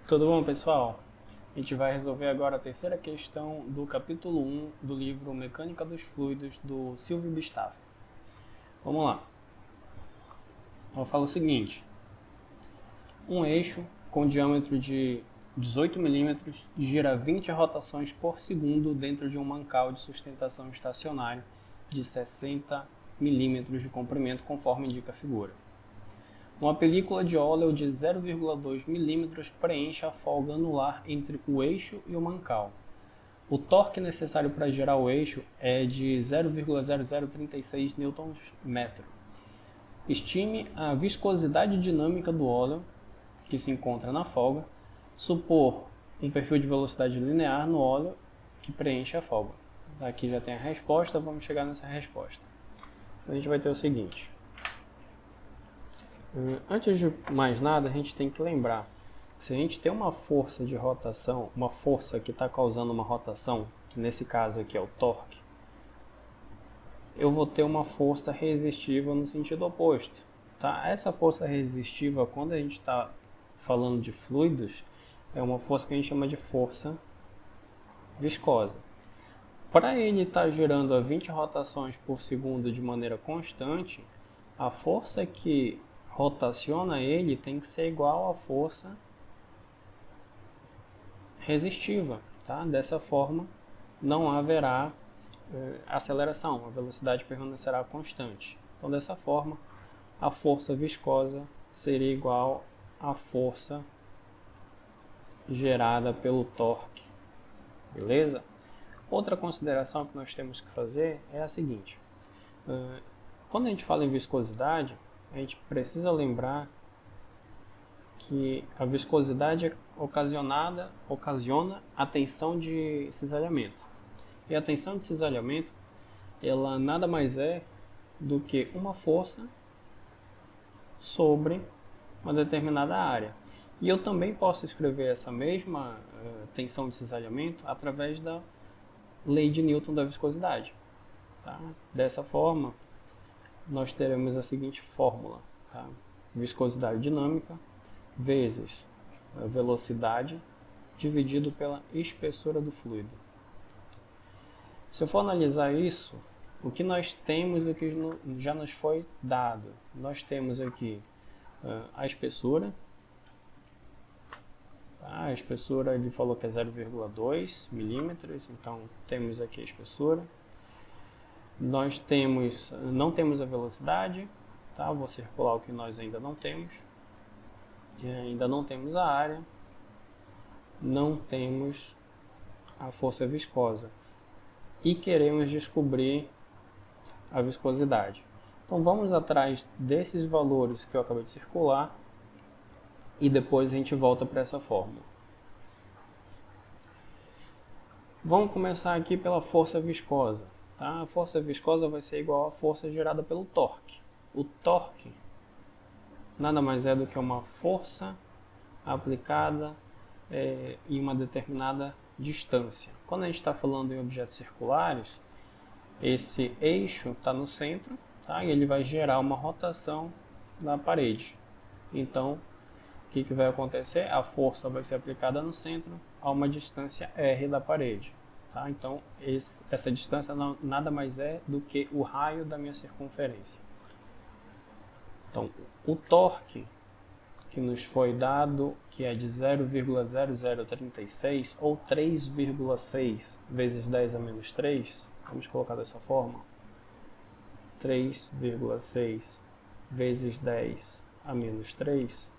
Tudo bom, pessoal? A gente vai resolver agora a terceira questão do capítulo 1 do livro Mecânica dos Fluidos, do Silvio Bistaffer. Vamos lá. Ela fala o seguinte: um eixo com diâmetro de 18 milímetros gira 20 rotações por segundo dentro de um mancal de sustentação estacionário de 60 milímetros de comprimento, conforme indica a figura. Uma película de óleo de 0,2 milímetros preenche a folga anular entre o eixo e o mancal. O torque necessário para girar o eixo é de 0,0036 Nm. Estime a viscosidade dinâmica do óleo que se encontra na folga, supor um perfil de velocidade linear no óleo que preenche a folga. Aqui já tem a resposta, vamos chegar nessa resposta. Então a gente vai ter o seguinte. Antes de mais nada, a gente tem que lembrar que se a gente tem uma força de rotação, uma força que está causando uma rotação, que nesse caso aqui é o torque, eu vou ter uma força resistiva no sentido oposto. Tá? Essa força resistiva, quando a gente está falando de fluidos, é uma força que a gente chama de força viscosa. Para ele estar girando a 20 rotações por segundo de maneira constante, a força que rotaciona ele tem que ser igual à força resistiva, tá? Dessa forma não haverá aceleração, a velocidade permanecerá constante. Então dessa forma a força viscosa seria igual à força gerada pelo torque, beleza? Outra consideração que nós temos que fazer é a seguinte: quando a gente fala em viscosidade, a gente precisa lembrar que a viscosidade ocasiona a tensão de cisalhamento. E a tensão de cisalhamento, ela nada mais é do que uma força sobre uma determinada área. E eu também posso escrever essa mesma tensão de cisalhamento através da lei de Newton da viscosidade. Tá? Dessa forma, nós teremos a seguinte fórmula: tá? Viscosidade dinâmica vezes a velocidade dividido pela espessura do fluido. Se eu for analisar isso, o que nós temos, o que já nos foi dado, nós temos aqui a espessura. Tá? A espessura ele falou que é 0,2 milímetros, então temos aqui a espessura. Nós não temos a velocidade, tá? Vou circular o que nós ainda não temos. Ainda não temos a área, não temos a força viscosa e queremos descobrir a viscosidade. Então vamos atrás desses valores que eu acabei de circular e depois a gente volta para essa fórmula. Vamos começar aqui pela força viscosa. Tá? A força viscosa vai ser igual à força gerada pelo torque. O torque nada mais é do que uma força aplicada em uma determinada distância. Quando a gente está falando em objetos circulares, esse eixo está no centro, tá? E ele vai gerar uma rotação na parede. Então, o que vai acontecer? A força vai ser aplicada no centro a uma distância r da parede. Tá? Então, essa distância nada mais é do que o raio da minha circunferência. Então, o torque que nos foi dado, que é de 0,0036 ou 3,6 vezes 10 a menos 3, vamos colocar dessa forma, 3,6 vezes 10 a menos 3,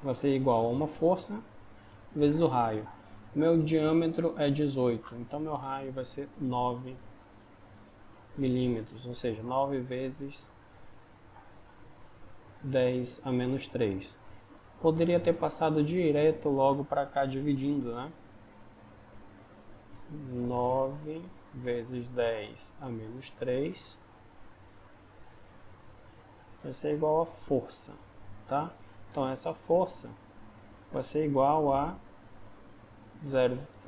vai ser igual a uma força vezes o raio. Meu diâmetro é 18, então meu raio vai ser 9 milímetros, ou seja, 9 vezes 10 a menos 3. Poderia ter passado direto logo para cá dividindo, né? 9 vezes 10 a menos 3 vai ser igual a força, tá? Então essa força vai ser igual a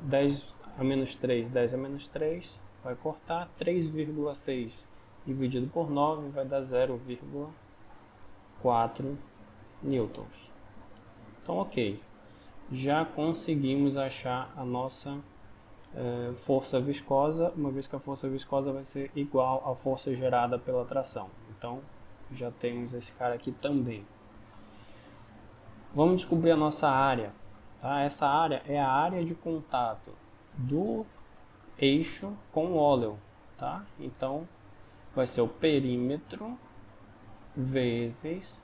10 a menos 3, 10 a menos 3, vai cortar, 3,6 dividido por 9 vai dar 0,4 newtons. Então, ok. já conseguimos achar a nossa força viscosa, uma vez que a força viscosa vai ser igual à força gerada pela tração. Então, já temos esse cara aqui também. Vamos descobrir a nossa área. Tá? Essa área é a área de contato do eixo com o óleo. Tá? Então, vai ser o perímetro vezes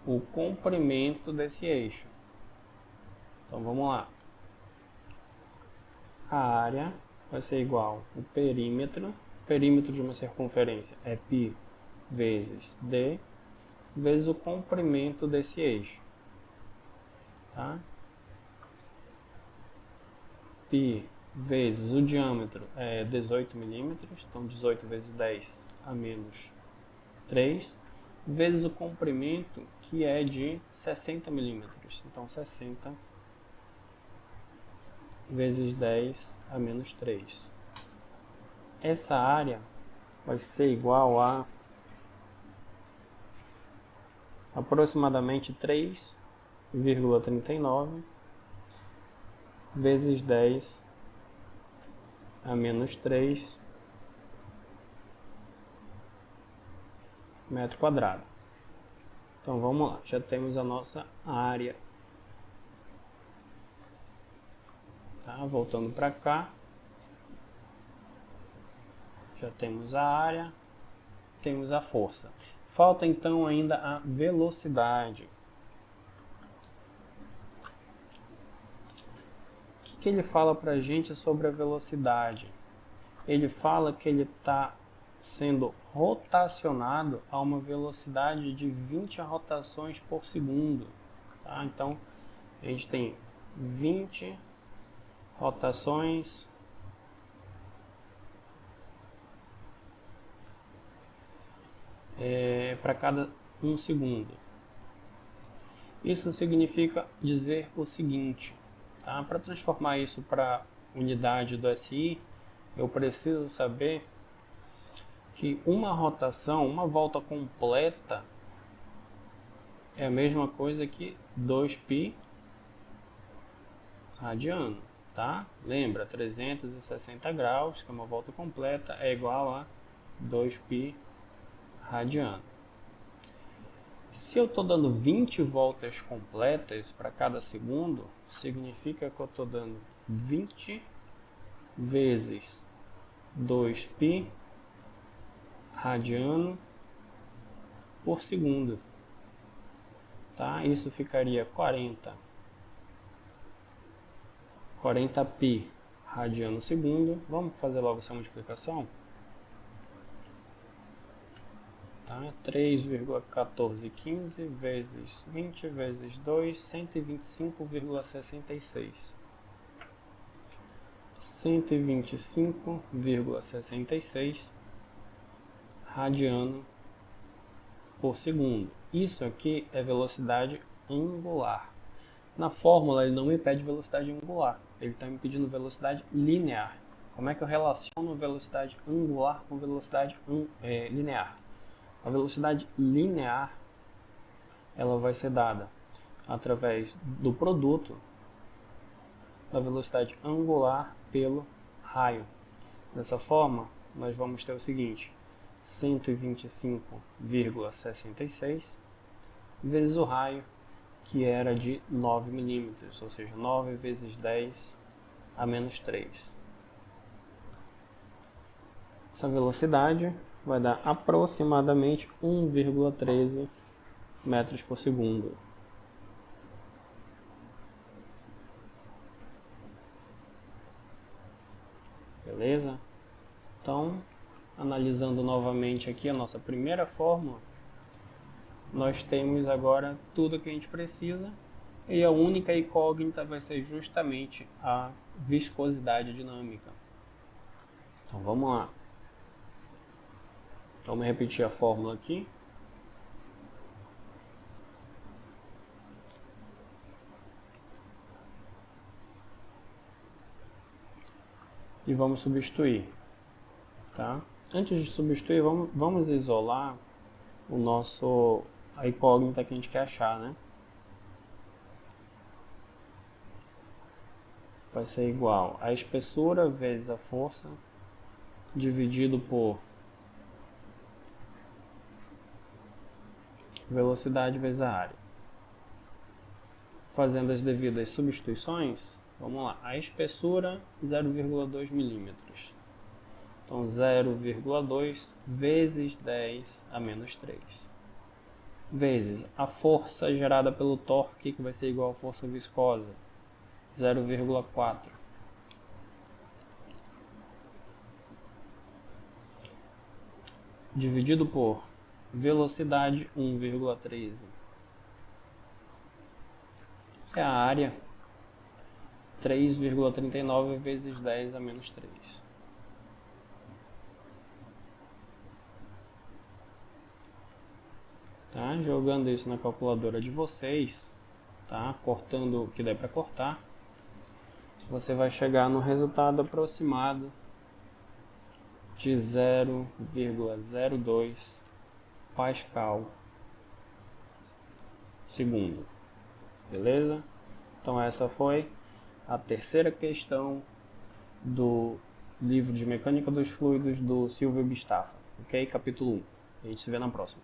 o comprimento desse eixo. Então, vamos lá. A área vai ser igual ao perímetro. Perímetro de uma circunferência é π vezes d, vezes o comprimento desse eixo. Tá? Π vezes o diâmetro é 18 milímetros, então 18 vezes 10 a menos 3, vezes o comprimento, que é de 60 milímetros, então 60 vezes 10 a menos 3. Essa área vai ser igual a aproximadamente 3,39 vezes 10 a menos 3 metro quadrado. Então vamos lá, já temos a nossa área. Tá? Voltando para cá, já temos a área, temos a força. Falta então ainda a velocidade. O que ele fala para a gente sobre a velocidade? Ele fala que ele está sendo rotacionado a uma velocidade de 20 rotações por segundo. Tá? Então, a gente tem 20 rotações para cada 1 segundo. Isso significa dizer o seguinte, tá? Para transformar isso para unidade do SI, eu preciso saber que uma rotação, uma volta completa, é a mesma coisa que 2π radiano, tá? Lembra, 360 graus, que é uma volta completa, é igual a 2π radiano. Se eu estou dando 20 voltas completas para cada segundo, significa que eu estou dando 20 vezes 2π radiano por segundo. Tá? Isso ficaria 40π radiano segundo. Vamos fazer logo essa multiplicação? Tá? 3,1415 vezes 20 vezes 2, 125,66. 125,66 radiano por segundo. Isso aqui é velocidade angular. Na fórmula ele não me pede velocidade angular, ele está me pedindo velocidade linear. Como é que eu relaciono velocidade angular com velocidade linear? A velocidade linear ela vai ser dada através do produto da velocidade angular pelo raio. Dessa forma, nós vamos ter o seguinte: 125,66 vezes o raio, que era de 9 milímetros, ou seja, 9 vezes 10 a menos 3. Essa velocidade vai dar aproximadamente 1,13 metros por segundo. Beleza? Então, analisando novamente aqui a nossa primeira fórmula, nós temos agora tudo que a gente precisa e a única incógnita vai ser justamente a viscosidade dinâmica. Então vamos lá. Vamos repetir a fórmula aqui. E vamos substituir. Tá? Antes de substituir, vamos isolar a incógnita que a gente quer achar, né? vai ser igual a espessura vezes a força dividido por velocidade vezes a área. Fazendo as devidas substituições, vamos lá. A espessura, 0,2 milímetros. Então, 0,2 vezes 10 a menos 3. Vezes a força gerada pelo torque, que vai ser igual à força viscosa, 0,4. Dividido por velocidade, 1,13. É a área, 3,39 vezes 10 a menos 3. Tá? Jogando isso na calculadora de vocês, tá? Cortando o que der para cortar, você vai chegar no resultado aproximado de 0,02 Pascal segundo. Beleza? Então essa foi a terceira questão do livro de Mecânica dos Fluidos do Silvio Bistaffa, ok? Capítulo 1. A gente se vê na próxima.